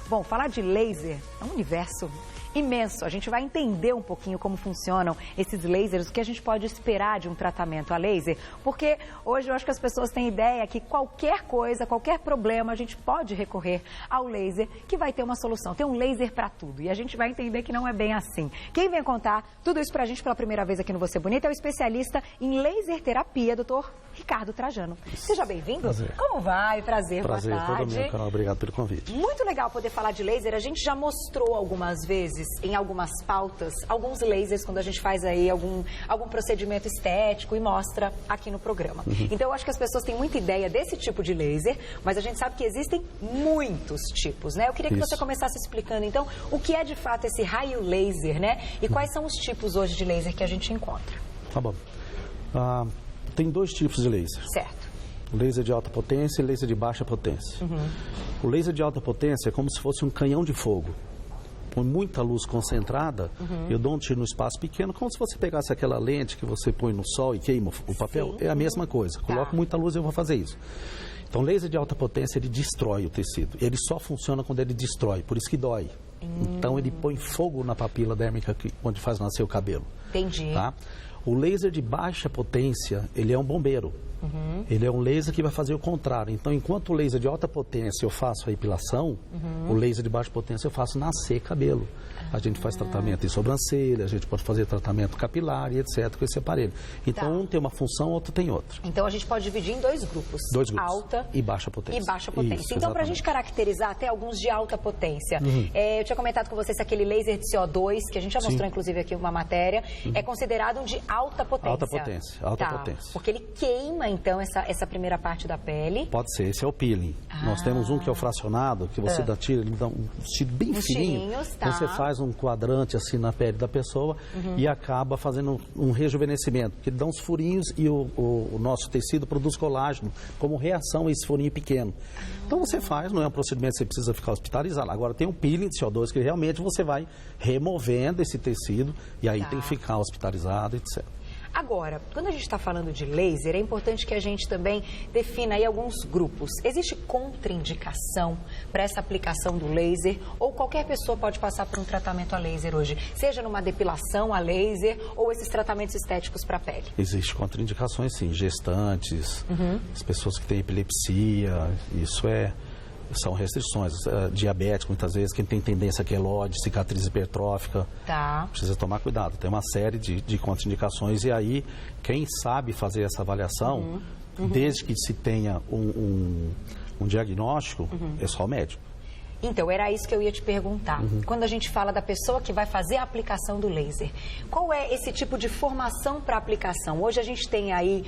Bom, falar de laser é um universo imenso. A gente vai entender um pouquinho como funcionam esses lasers, o que a gente pode esperar de um tratamento a laser, porque hoje eu acho que as pessoas têm ideia que qualquer coisa, qualquer problema, a gente pode recorrer ao laser, que vai ter uma solução. Tem um laser para tudo e a gente vai entender que não é bem assim. Quem vem contar tudo isso pra gente pela primeira vez aqui no Você Bonita é o especialista em laser terapia, doutor Ricardo Trajano. Seja bem-vindo. Como vai? Prazer, boa tarde. Prazer, todo meu canal. Obrigado pelo convite. Muito legal poder falar de laser. A gente já mostrou algumas vezes em algumas pautas, alguns lasers quando a gente faz aí algum procedimento estético e mostra aqui no programa. Então eu acho que as pessoas têm muita ideia desse tipo de laser, mas a gente sabe que existem muitos tipos, né? Eu queria que você começasse explicando então o que é de fato esse raio laser, né? E quais são os tipos hoje de laser que a gente encontra. Tá bom. Tem dois tipos de laser. Certo. Laser de alta potência e laser de baixa potência. O laser de alta potência é como se fosse um canhão de fogo. Com muita luz concentrada, eu dou um tiro no espaço pequeno, como se você pegasse aquela lente que você põe no sol e queima o papel. Sim. É a mesma coisa. Coloco muita luz e eu vou fazer isso. Então, laser de alta potência, ele destrói o tecido. Ele só funciona quando ele destrói, por isso que dói. Então, ele põe fogo na papila dérmica onde faz nascer o cabelo. Entendi. Tá? O laser de baixa potência, ele é um bombeiro. Ele é um laser que vai fazer o contrário. Então, enquanto o laser de alta potência eu faço a epilação, o laser de baixa potência eu faço nascer cabelo. A gente faz tratamento em sobrancelha, a gente pode fazer tratamento capilar e etc. com esse aparelho. Então, um tem uma função, outro tem outra. Então, a gente pode dividir em dois grupos. Dois grupos. Alta e baixa potência. E baixa potência. Isso, então, para a gente caracterizar até alguns de alta potência, eu tinha comentado com vocês aquele laser de CO2, que a gente já mostrou, inclusive, aqui uma matéria, é considerado um de alta potência. Alta potência, alta potência. Porque ele queima, então, essa primeira parte da pele. Pode ser, esse é o peeling. Nós temos um que é o fracionado, que você dá tiro, ele dá um tiro bem fininho. Você faz um quadrante assim na pele da pessoa e acaba fazendo um rejuvenescimento, porque ele dá uns furinhos e o nosso tecido produz colágeno como reação a esse furinho pequeno. Então você faz, não é um procedimento que você precisa ficar hospitalizado. Agora tem um peeling de CO2 que realmente você vai removendo esse tecido e aí tem que ficar hospitalizado, etc. Agora, quando a gente está falando de laser, é importante que a gente também defina aí alguns grupos. Existe contraindicação para essa aplicação do laser ou qualquer pessoa pode passar por um tratamento a laser hoje? Seja numa depilação a laser ou esses tratamentos estéticos para a pele? Existe contraindicações, sim. Gestantes, as pessoas que têm epilepsia, são restrições. Diabéticos, muitas vezes, quem tem tendência a queloide, cicatriz hipertrófica, precisa tomar cuidado. Tem uma série de contraindicações e aí, quem sabe fazer essa avaliação, desde que se tenha um diagnóstico, é só o médico. Então, era isso que eu ia te perguntar. Quando a gente fala da pessoa que vai fazer a aplicação do laser, qual é esse tipo de formação para aplicação? Hoje a gente tem aí,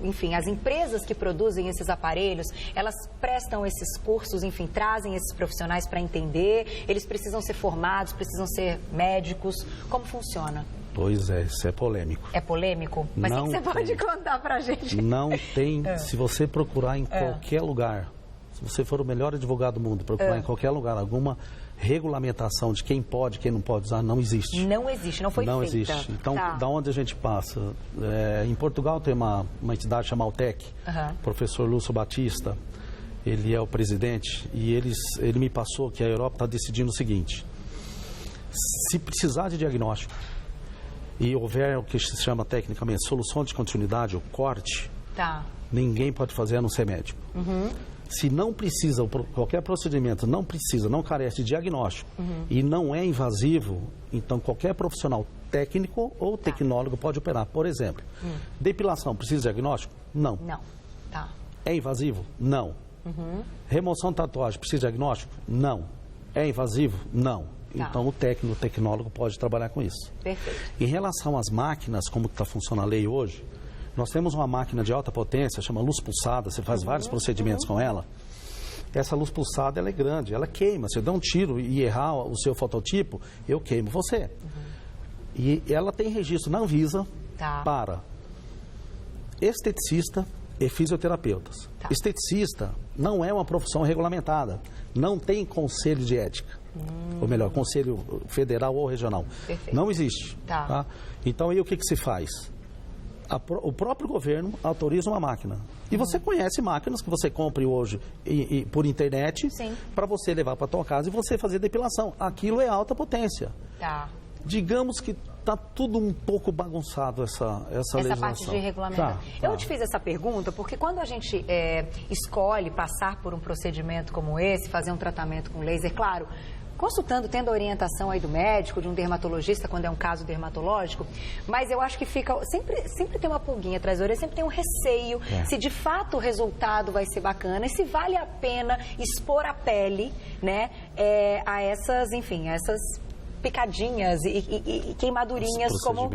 enfim, as empresas que produzem esses aparelhos, elas prestam esses cursos, enfim, trazem esses profissionais para entender, eles precisam ser formados, precisam ser médicos. Como funciona? Pois é, isso é polêmico. É polêmico? Mas o que você pode contar pra gente? Não tem, se você procurar em qualquer lugar, se você for o melhor advogado do mundo, procurar em qualquer lugar alguma regulamentação de quem pode, quem não pode usar, não existe. Não existe, não foi feita. Não existe. Então, da onde a gente passa? Em Portugal tem uma entidade chamada Altec, o professor Lúcio Batista, ele é o presidente, e ele me passou que a Europa está decidindo o seguinte: se precisar de diagnóstico e houver o que se chama tecnicamente solução de continuidade, ou corte, ninguém pode fazer a não ser médico. Se não precisa, qualquer procedimento não carece de diagnóstico e não é invasivo, então qualquer profissional técnico ou tecnólogo pode operar. Por exemplo, depilação precisa de diagnóstico? Não. Não. É invasivo? Não. Remoção de tatuagem precisa de diagnóstico? Não. É invasivo? Não. Então o tecnólogo pode trabalhar com isso. Perfeito. Em relação às máquinas, como está funcionando a lei hoje, nós temos uma máquina de alta potência, chama luz pulsada, você faz vários procedimentos com ela. Essa luz pulsada, ela é grande, ela queima. Se eu der um tiro e errar o seu fototipo, eu queimo você. E ela tem registro na Anvisa para esteticista e fisioterapeutas. Esteticista não é uma profissão regulamentada, não tem conselho de ética. Ou melhor, conselho federal ou regional. Não existe. Então aí o que se faz? o próprio governo autoriza uma máquina. E você conhece máquinas que você compre hoje por internet para você levar para a tua casa e você fazer depilação. Aquilo é alta potência. Tá. Digamos que está tudo um pouco bagunçado essa legislação. Parte de regulamentação. Eu te fiz essa pergunta porque quando a gente escolhe passar por um procedimento como esse, fazer um tratamento com laser, claro, consultando, tendo a orientação aí do médico, de um dermatologista, quando é um caso dermatológico, mas eu acho que fica, sempre tem uma pulguinha atrás da orelha, sempre tem um receio, se de fato o resultado vai ser bacana e se vale a pena expor a pele, né, a essas, enfim, essas picadinhas e queimadurinhas como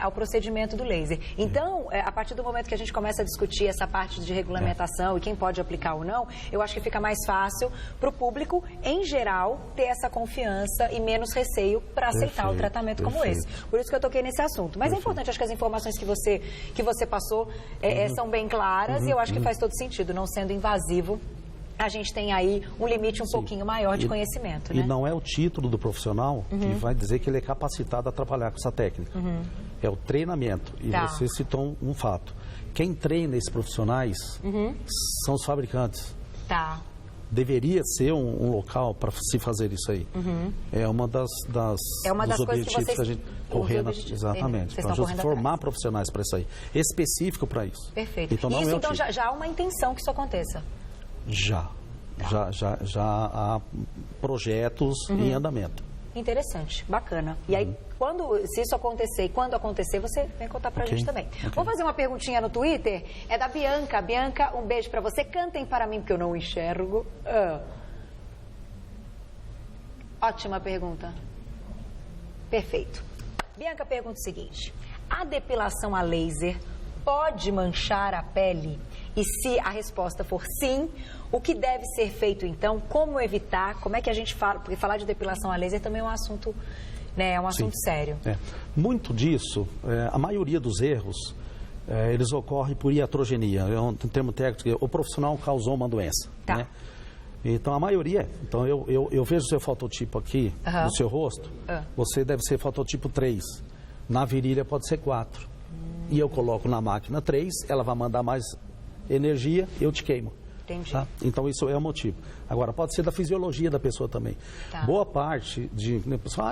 ao procedimento do laser. Então, a partir do momento que a gente começa a discutir essa parte de regulamentação e quem pode aplicar ou não, eu acho que fica mais fácil para o público, em geral, ter essa confiança e menos receio para aceitar o tratamento como esse. Por isso que eu toquei nesse assunto. Mas é importante, acho que as informações que você passou são bem claras e eu acho que faz todo sentido, não sendo invasivo. A gente tem aí um limite um pouquinho maior de conhecimento, né? E não é o título do profissional que vai dizer que ele é capacitado a trabalhar com essa técnica. É o treinamento. E você citou um fato. Quem treina esses profissionais são os fabricantes. Tá. Deveria ser um local para se fazer isso aí. É uma das objetivos que a gente correndo, exatamente, para formar profissionais para isso aí, específico para isso. Perfeito. Então, não então já há uma intenção que isso aconteça. Já há projetos em andamento. Interessante, bacana. E aí, se isso acontecer e quando acontecer, você vem contar pra gente também. Vou fazer uma perguntinha no Twitter, é da Bianca. Bianca, um beijo pra você. Cantem para mim, porque eu não enxergo. Ótima pergunta. Perfeito. Bianca pergunta o seguinte: a depilação a laser pode manchar a pele? E se a resposta for sim, o que deve ser feito então? Como evitar? Como é que a gente fala? Porque falar de depilação a laser também é um assunto, né, assunto sério. Muito disso, a maioria dos erros, eles ocorrem por iatrogenia. É um termo técnico, o profissional causou uma doença. Né? Então, a maioria... Então, eu vejo o seu fototipo aqui, no seu rosto, você deve ser fototipo 3. Na virilha pode ser 4. E eu coloco na máquina 3, ela vai mandar mais energia, eu te queimo. Entendi. Tá? Então, isso é o motivo. Agora, pode ser da fisiologia da pessoa também. Boa parte de...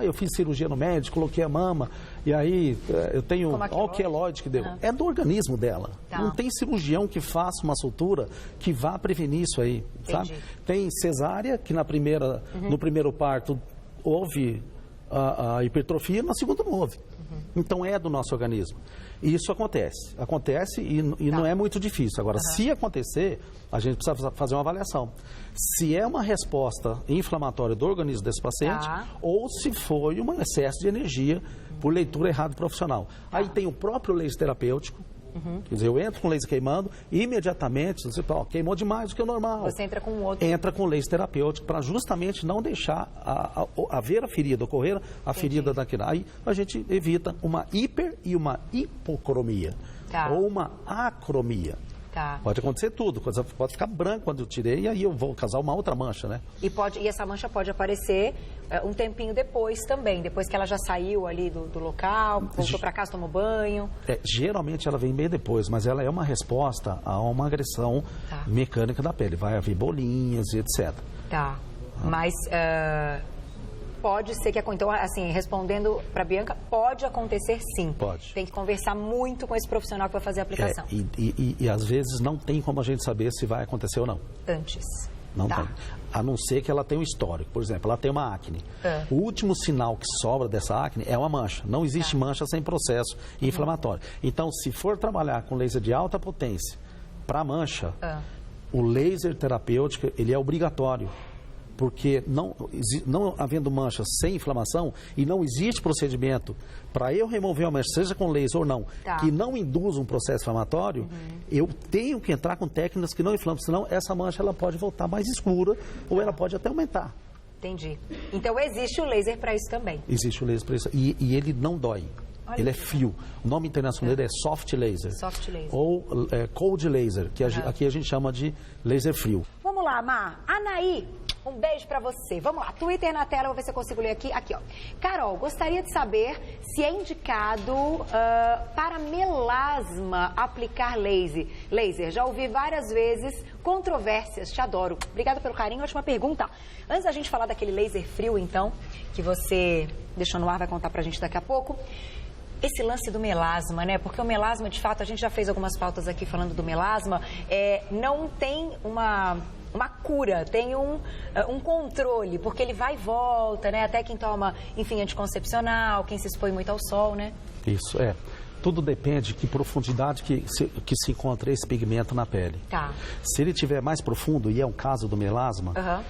eu fiz cirurgia no médico, coloquei a mama, e aí eu tenho o queloide que deu. É do organismo dela. Não tem cirurgião que faça uma sutura que vá prevenir isso aí, sabe? Tem cesárea, que no primeiro parto houve a hipertrofia, no segundo não houve. Então, é do nosso organismo. E isso acontece. Acontece e não é muito difícil. Agora, se acontecer, a gente precisa fazer uma avaliação. Se é uma resposta inflamatória do organismo desse paciente ou se foi um excesso de energia por leitura errada profissional. Aí tem o próprio laser terapêutico. Quer dizer, eu entro com laser queimando e imediatamente, você fala, queimou demais do que o normal. Você entra com outro. Entra com laser terapêutico para justamente não deixar haver a ferida, ocorrer a ferida daquilo. Aí a gente evita uma hiper e uma hipocromia. Ou uma acromia. Pode acontecer tudo, pode ficar branco quando eu tirei e aí eu vou causar uma outra mancha, né? E essa mancha pode aparecer um tempinho depois também, depois que ela já saiu ali do local, voltou para casa, tomou banho. Geralmente ela vem bem depois, mas ela é uma resposta a uma agressão mecânica da pele. Vai haver bolinhas e etc. Mas... pode ser que aconteça. Então, assim, respondendo para a Bianca, pode acontecer sim. Pode. Tem que conversar muito com esse profissional que vai fazer a aplicação. E às vezes não tem como a gente saber se vai acontecer ou não. Antes. Não tem. A não ser que ela tenha um histórico. Por exemplo, ela tem uma acne. O último sinal que sobra dessa acne é uma mancha. Não existe mancha sem processo inflamatório. Então, se for trabalhar com laser de alta potência para mancha, o laser terapêutico, ele é obrigatório. Porque não havendo mancha sem inflamação e não existe procedimento para eu remover a mancha, seja com laser ou não, que não induza um processo inflamatório, eu tenho que entrar com técnicas que não inflamam, senão essa mancha ela pode voltar mais escura ou ela pode até aumentar. Entendi. Então existe o laser para isso também? Existe o laser para isso. E ele não dói. Ele é fio. O nome internacional dele é soft laser. Soft laser. Ou cold laser, que aqui a gente chama de laser frio. Vamos lá, Mar. Anaí, Um beijo pra você. Vamos lá, Twitter na tela, vou ver se eu consigo ler aqui. Aqui, ó. Carol, gostaria de saber se é indicado para melasma aplicar laser. Já ouvi várias vezes controvérsias, te adoro. Obrigada pelo carinho, ótima pergunta. Antes da gente falar daquele laser frio, então, que você deixou no ar, vai contar pra gente daqui a pouco. Esse lance do melasma, né? Porque o melasma, de fato, a gente já fez algumas pautas aqui falando do melasma, não tem uma cura, tem um controle, porque ele vai e volta, né? Até quem toma, enfim, anticoncepcional, quem se expõe muito ao sol, né? Isso, Tudo depende de que profundidade que se encontra esse pigmento na pele. Tá. Se ele estiver mais profundo, e é o caso do melasma,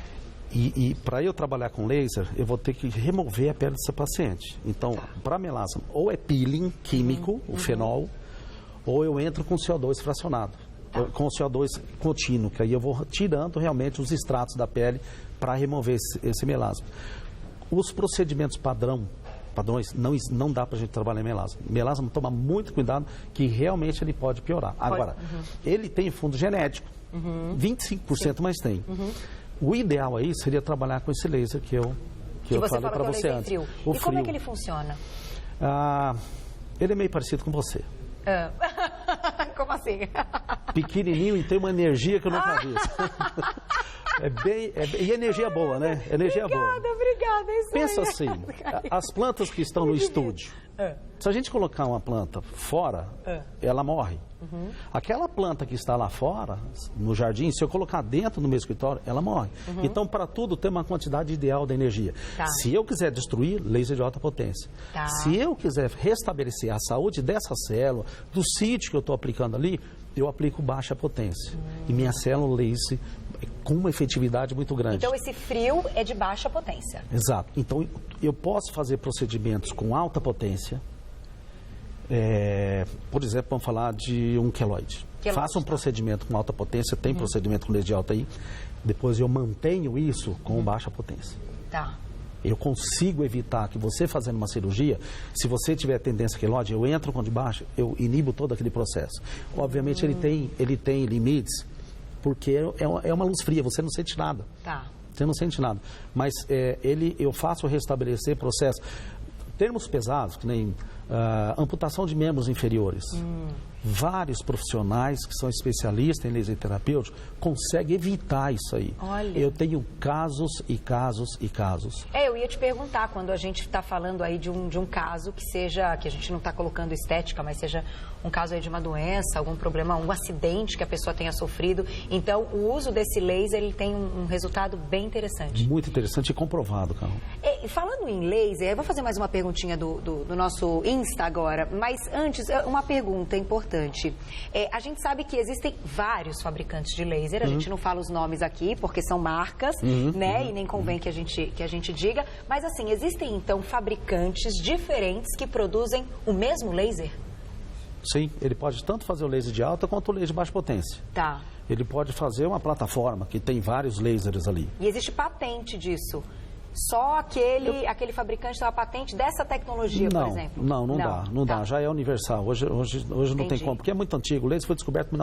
e para eu trabalhar com laser, eu vou ter que remover a pele dessa paciente. Então, para melasma, ou é peeling químico, o fenol, ou eu entro com CO2 fracionado, com CO2 contínuo, que aí eu vou tirando realmente os extratos da pele para remover esse melasma. Os procedimentos padrões, não dá para a gente trabalhar em melasma. Melasma, toma muito cuidado, que realmente ele pode piorar. Agora, ele tem fundo genético, 25%, mas tem. O ideal aí seria trabalhar com esse laser que eu falei para você antes. Frio. E como é que ele funciona? Ele é meio parecido com você. Como assim? Pequenininho e tem uma energia que eu nunca vi. E energia boa, né? Energia boa. Obrigada. Isso Pensa assim, as plantas que estão no estúdio, se a gente colocar uma planta fora, ela morre. Aquela planta que está lá fora, no jardim, se eu colocar dentro do meu escritório, ela morre. Então, para tudo, tem uma quantidade ideal de energia. Se eu quiser destruir, laser de alta potência. Se eu quiser restabelecer a saúde dessa célula, do sítio que eu estou aplicando ali, eu aplico baixa potência. E minha célula laser com uma efetividade muito grande. Então, esse frio é de baixa potência. Exato. Então, eu posso fazer procedimentos com alta potência. Por exemplo, vamos falar de um queloide. Faça um procedimento com alta potência, tem procedimento com laser de alta aí. Depois eu mantenho isso com baixa potência. Tá. Eu consigo evitar que você fazendo uma cirurgia, se você tiver tendência a queloide, eu entro com de baixo, eu inibo todo aquele processo. Obviamente ele tem limites, porque é uma luz fria, você não sente nada. Tá. Você não sente nada. Mas eu faço restabelecer processo. Termos pesados, que nem amputação de membros inferiores. Vários profissionais que são especialistas em laser terapêutico conseguem evitar isso aí. Olha. Eu tenho casos e casos e casos. Eu ia te perguntar, quando a gente está falando aí de um caso que seja, que a gente não está colocando estética, mas seja um caso aí de uma doença, algum problema, um acidente que a pessoa tenha sofrido. Então, o uso desse laser, ele tem um resultado bem interessante. Muito interessante e comprovado, Carol. Falando em laser, eu vou fazer mais uma perguntinha do nosso Insta agora, mas antes, uma pergunta importante. A gente sabe que existem vários fabricantes de laser, a gente não fala os nomes aqui, porque são marcas, né? E nem convém que a gente diga. Mas assim, existem então fabricantes diferentes que produzem o mesmo laser? Sim, ele pode tanto fazer o laser de alta quanto o laser de baixa potência. Tá. Ele pode fazer uma plataforma que tem vários lasers ali. E existe patente disso? Só aquele fabricante tem uma patente dessa tecnologia, por exemplo? Não dá. Já é universal. Hoje não tem como, porque é muito antigo. O laser foi descoberto em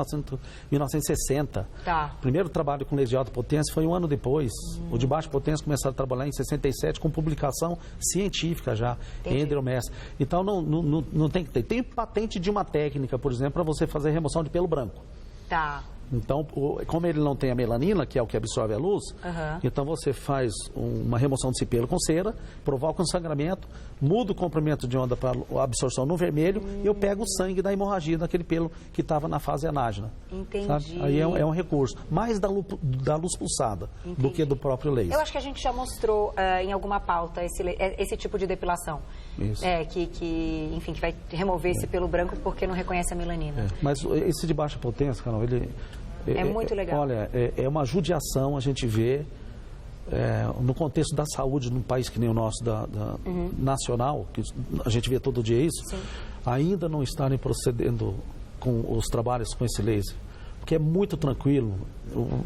1960. Tá. O primeiro trabalho com laser de alta potência foi um ano depois. O de baixa potência começaram a trabalhar em 67 com publicação científica já, em Endromestre. Então não tem que ter. Tem patente de uma técnica, por exemplo, para você fazer remoção de pelo branco. Tá. Então, como ele não tem a melanina, que é o que absorve a luz, então você faz uma remoção desse pelo com cera, provoca um sangramento, muda o comprimento de onda para a absorção no vermelho e eu pego o sangue da hemorragia daquele pelo que estava na fase anágena. Entendi. Sabe? Aí é um recurso, mais da luz pulsada do que do próprio laser. Eu acho que a gente já mostrou em alguma pauta esse tipo de depilação. Isso. Que vai remover esse pelo branco porque não reconhece a melanina. Mas esse de baixa potência, Carol, ele... É muito legal. Olha, é uma judiação a gente vê no contexto da saúde num país que nem o nosso, nacional, que a gente vê todo dia isso, ainda não estarem procedendo com os trabalhos com esse laser. Porque é muito tranquilo,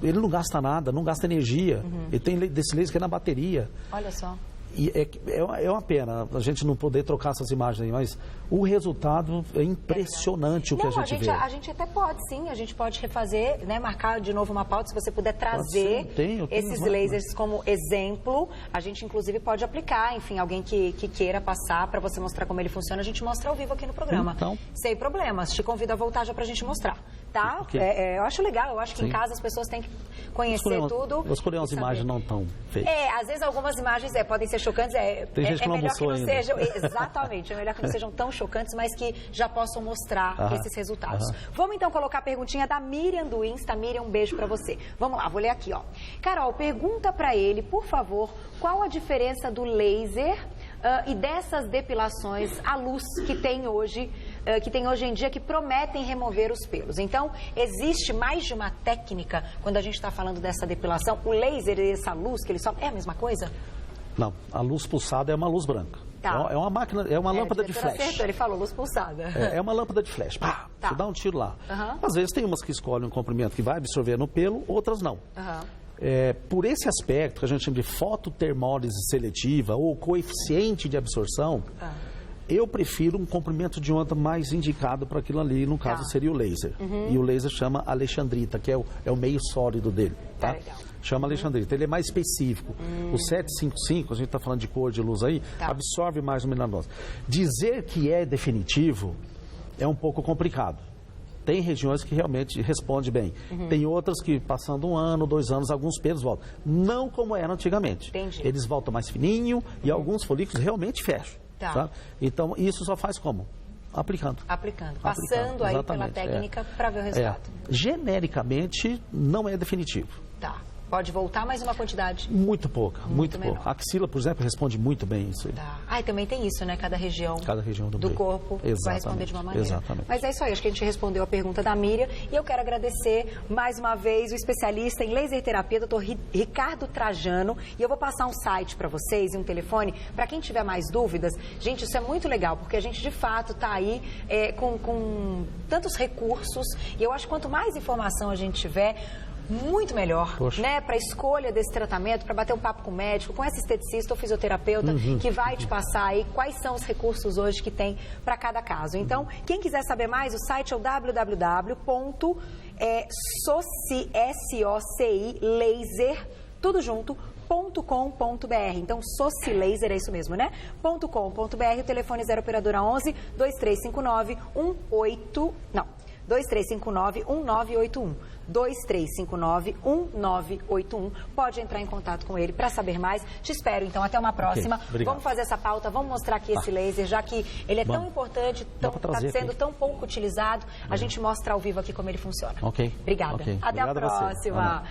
ele não gasta nada, não gasta energia, ele tem desse laser que é na bateria. Olha só. E é uma pena a gente não poder trocar essas imagens aí, mas o resultado é impressionante o que a gente vê. A gente até pode, sim, a gente pode refazer, né, marcar de novo uma pauta, se você puder trazer esses lasers como exemplo, a gente inclusive pode aplicar, enfim, alguém que queira passar para você mostrar como ele funciona, a gente mostra ao vivo aqui no programa. Então, sem problemas, te convido a voltar já pra gente mostrar, tá? Eu acho legal, eu acho que em casa as pessoas têm que conhecer tudo. Vou escolher umas imagens não tão feias. Às vezes algumas imagens podem ser chocantes, tem gente que não melhor que não ainda. sejam, exatamente, é melhor que não sejam tão chocantes, mas que já possam mostrar esses resultados. Vamos então colocar a perguntinha da Miriam do Insta. Miriam, um beijo pra você. Vamos lá, vou ler aqui, ó. Carol, pergunta pra ele, por favor, qual a diferença do laser e dessas depilações à luz que tem hoje em dia, que prometem remover os pelos. Então, existe mais de uma técnica quando a gente está falando dessa depilação? O laser e essa luz que ele solta é a mesma coisa? Não, a luz pulsada é uma luz branca. Tá. É uma máquina, é uma lâmpada de flash. Acertou, ele falou luz pulsada. É uma lâmpada de flash. Pá, você dá um tiro lá. Às vezes tem umas que escolhem um comprimento que vai absorver no pelo, outras não. Por esse aspecto que a gente chama de fototermólise seletiva ou coeficiente de absorção, eu prefiro um comprimento de onda mais indicado para aquilo ali, no caso seria o laser. E o laser chama alexandrita, que é o meio sólido dele. Tá? Chama alexandrita, ele é mais específico. O 755, a gente está falando de cor de luz aí, absorve mais o melanose. Dizer que é definitivo é um pouco complicado. Tem regiões que realmente respondem bem. Tem outras que, passando 1 ano, 2 anos, alguns pelos voltam. Não como era antigamente. Entendi. Eles voltam mais fininho e alguns folículos realmente fecham. Tá? Então, isso só faz como? Aplicando. Passando aí pela técnica para ver o resultado. Genericamente, não é definitivo. Tá. Pode voltar mais uma quantidade? Muito pouca. A axila, por exemplo, responde muito bem isso aí. E também tem isso, né? Cada região do corpo vai responder de uma maneira. Exatamente. Mas é isso aí, acho que a gente respondeu a pergunta da Miriam. E eu quero agradecer mais uma vez o especialista em laser terapia, Dr. Ricardo Trajano. E eu vou passar um site para vocês e um telefone. Para quem tiver mais dúvidas, gente, isso é muito legal, porque a gente de fato está aí com tantos recursos. E eu acho que quanto mais informação a gente tiver, muito melhor, né, para a escolha desse tratamento, para bater um papo com o médico, com esse esteticista ou fisioterapeuta que vai te passar aí quais são os recursos hoje que tem para cada caso. Então, quem quiser saber mais, o site é o www.socilaser, tudo junto, .com.br. Então, Socilaser é isso mesmo, né? .com.br, o telefone 0 operadora 11 2359 1981. 2359-1981. Pode entrar em contato com ele para saber mais. Te espero, então. Até uma próxima. Vamos fazer essa pauta, vamos mostrar aqui esse laser, já que ele é tão importante, está sendo tão pouco utilizado. A gente mostra ao vivo aqui como ele funciona. Obrigada. Até a próxima.